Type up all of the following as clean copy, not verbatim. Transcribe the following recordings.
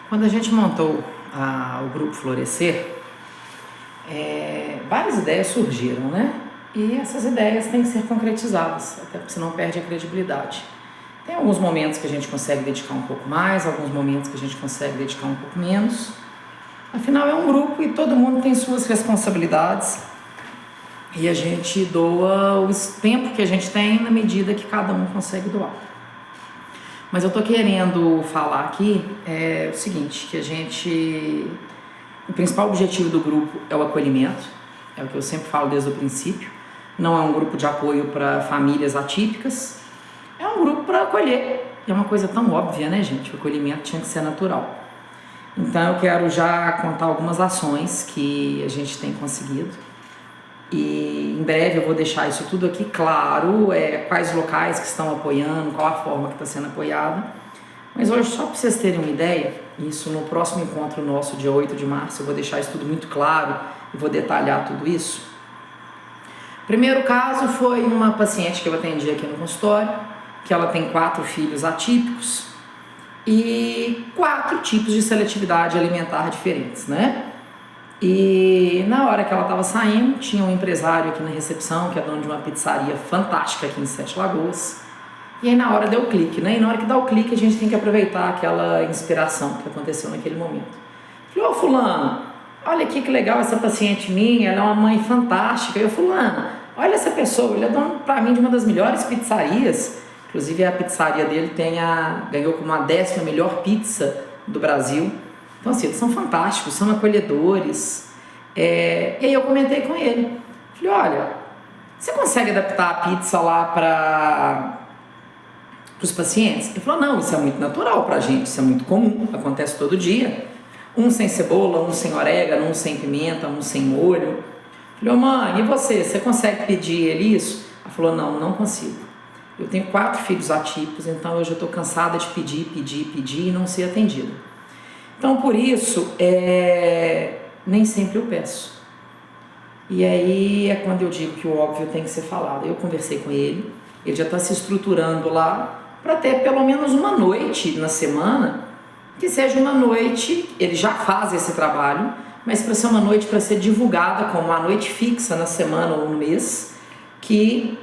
Quando a gente montou o Grupo Florescer, várias ideias surgiram, né? E essas ideias têm que ser concretizadas, até porque senão perde a credibilidade. Tem alguns momentos que a gente consegue dedicar um pouco mais, alguns momentos que a gente consegue dedicar um pouco menos. Afinal, é um grupo e todo mundo tem suas responsabilidades e a gente doa o tempo que a gente tem na medida que cada um consegue doar. Mas eu tô querendo falar aqui o seguinte, que o principal objetivo do grupo é o acolhimento, é o que eu sempre falo desde o princípio. Não é um grupo de apoio para famílias atípicas, é um grupo para acolher. É uma coisa tão óbvia, né, gente? O acolhimento tinha que ser natural. Então eu quero já contar algumas ações que a gente tem conseguido. E em breve eu vou deixar isso tudo aqui claro, quais locais que estão apoiando, qual a forma que está sendo apoiada. Mas hoje, só para vocês terem uma ideia, isso no próximo encontro nosso, dia 8 de março, eu vou deixar isso tudo muito claro e vou detalhar tudo isso. O primeiro caso foi uma paciente que eu atendi aqui no consultório, que ela tem 4 filhos atípicos e 4 tipos de seletividade alimentar diferentes, né? E na hora que ela estava saindo, tinha um empresário aqui na recepção, que é dono de uma pizzaria fantástica aqui em Sete Lagoas. E aí na hora deu o clique, né? E na hora que dá o clique, a gente tem que aproveitar aquela inspiração que aconteceu naquele momento. Falei, ô fulano, olha aqui que legal essa paciente minha, ela é uma mãe fantástica. E eu, fulano, olha essa pessoa, ele é dono pra mim de uma das melhores pizzarias. Inclusive a pizzaria dele ganhou como a 10ª melhor pizza do Brasil. Então assim, eles são fantásticos, são acolhedores. E aí eu comentei com ele. Falei, olha, você consegue adaptar a pizza lá para os pacientes? Ele falou, não, isso é muito natural pra gente, isso é muito comum, acontece todo dia. Um sem cebola, um sem orégano, um sem pimenta, um sem molho. Falei, ô mãe, e você consegue pedir ele isso? Ela falou, não consigo. Eu tenho 4 filhos atípicos, então eu já estou cansada de pedir e não ser atendida. Então, por isso, nem sempre eu peço. E aí é quando eu digo que o óbvio tem que ser falado. Eu conversei com ele, ele já está se estruturando lá para ter pelo menos uma noite na semana, que seja uma noite, ele já faz esse trabalho, mas para ser uma noite para ser divulgada como uma noite fixa na semana ou no mês, que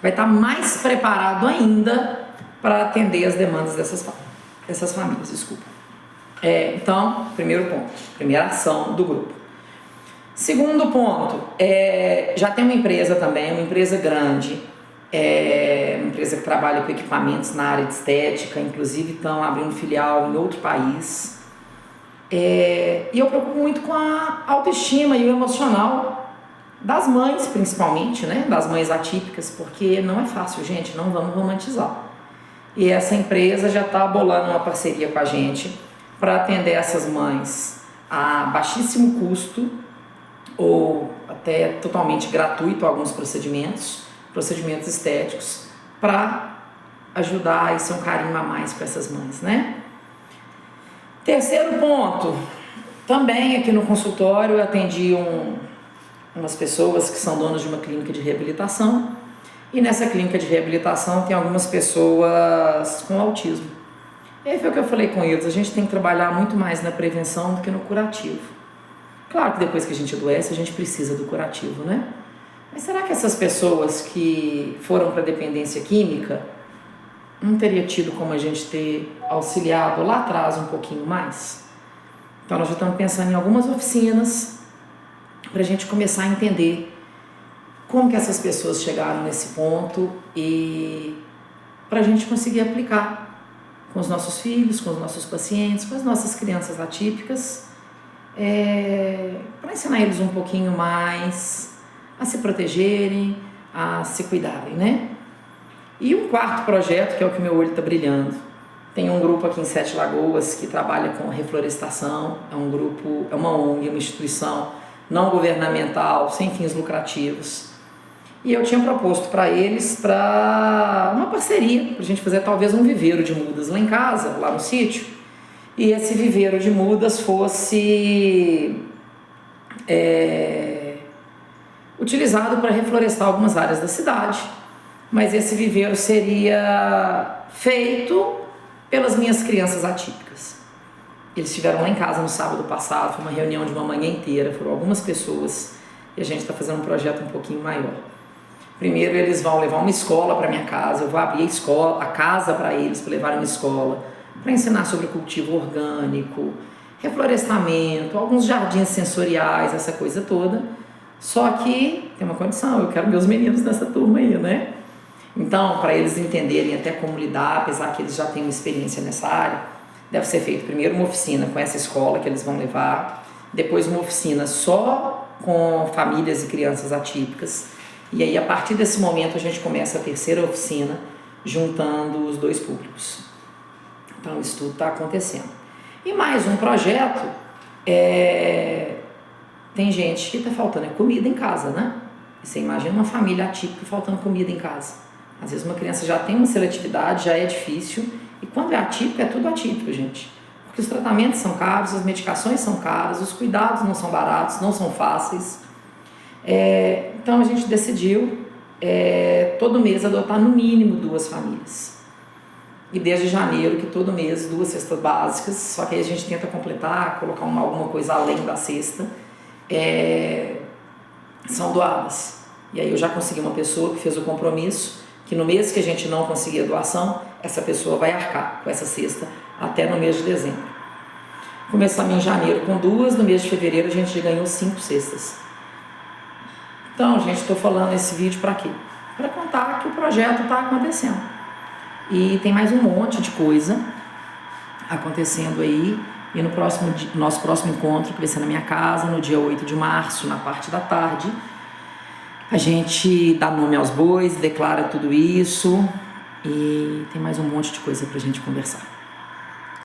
vai estar mais preparado ainda para atender as demandas dessas famílias, desculpa. Então, primeiro ponto, primeira ação do grupo. Segundo ponto, já tem uma empresa também, uma empresa grande, uma empresa que trabalha com equipamentos na área de estética, inclusive estão abrindo filial em outro país. E eu preocupo muito com a autoestima e o emocional das mães, principalmente, né? Das mães atípicas, porque não é fácil, gente, não vamos romantizar. E essa empresa já está bolando uma parceria com a gente para atender essas mães a baixíssimo custo ou até totalmente gratuito alguns procedimentos estéticos, para ajudar e ser um carinho a mais para essas mães, né? Terceiro ponto, também aqui no consultório eu atendi umas pessoas que são donas de uma clínica de reabilitação, e nessa clínica de reabilitação tem algumas pessoas com autismo. E aí foi o que eu falei com eles, a gente tem que trabalhar muito mais na prevenção do que no curativo. Claro que depois que a gente adoece, a gente precisa do curativo, né? Mas será que essas pessoas que foram para dependência química não teria tido como a gente ter auxiliado lá atrás um pouquinho mais? Então nós já estamos pensando em algumas oficinas para a gente começar a entender como que essas pessoas chegaram nesse ponto e para a gente conseguir aplicar com os nossos filhos, com os nossos pacientes, com as nossas crianças atípicas, para ensinar eles um pouquinho mais a se protegerem, a se cuidarem, né? E um quarto projeto, que é o que meu olho está brilhando, tem um grupo aqui em Sete Lagoas que trabalha com a reflorestação, é uma ONG, uma instituição não governamental, sem fins lucrativos. E eu tinha proposto para eles uma parceria, para a gente fazer talvez um viveiro de mudas lá em casa, lá no sítio, e esse viveiro de mudas fosse utilizado para reflorestar algumas áreas da cidade, mas esse viveiro seria feito pelas minhas crianças atípicas. Eles estiveram lá em casa no sábado passado, foi uma reunião de uma manhã inteira, foram algumas pessoas e a gente está fazendo um projeto um pouquinho maior. Primeiro eles vão levar uma escola para minha casa, eu vou abrir a casa para eles, para levar uma escola, para ensinar sobre cultivo orgânico, reflorestamento, alguns jardins sensoriais, essa coisa toda. Só que tem uma condição, eu quero meus meninos nessa turma aí, né? Então, para eles entenderem até como lidar, apesar que eles já têm uma experiência nessa área, deve ser feito primeiro uma oficina com essa escola que eles vão levar, depois uma oficina só com famílias e crianças atípicas, e aí a partir desse momento a gente começa a terceira oficina, juntando os dois públicos. Então isso tudo está acontecendo. E mais um projeto, tem gente que está faltando comida em casa, né? Você imagina uma família atípica faltando comida em casa. Às vezes uma criança já tem uma seletividade, já é difícil, e quando é atípico, é tudo atípico, gente. Porque os tratamentos são caros, as medicações são caras, os cuidados não são baratos, não são fáceis. Então a gente decidiu todo mês adotar no mínimo 2 famílias. E desde janeiro que todo mês 2 cestas básicas, só que aí a gente tenta completar, colocar alguma coisa além da cesta, são doadas. E aí eu já consegui uma pessoa que fez o compromisso que no mês que a gente não conseguir a doação, essa pessoa vai arcar com essa cesta até no mês de dezembro. Começamos em janeiro com 2, no mês de fevereiro a gente ganhou 5 cestas. Então, gente, estou falando esse vídeo para quê? Para contar que o projeto está acontecendo. E tem mais um monte de coisa acontecendo aí. E no nosso próximo encontro, que vai ser na minha casa, no dia 8 de março, na parte da tarde, a gente dá nome aos bois, declara tudo isso e tem mais um monte de coisa pra gente conversar.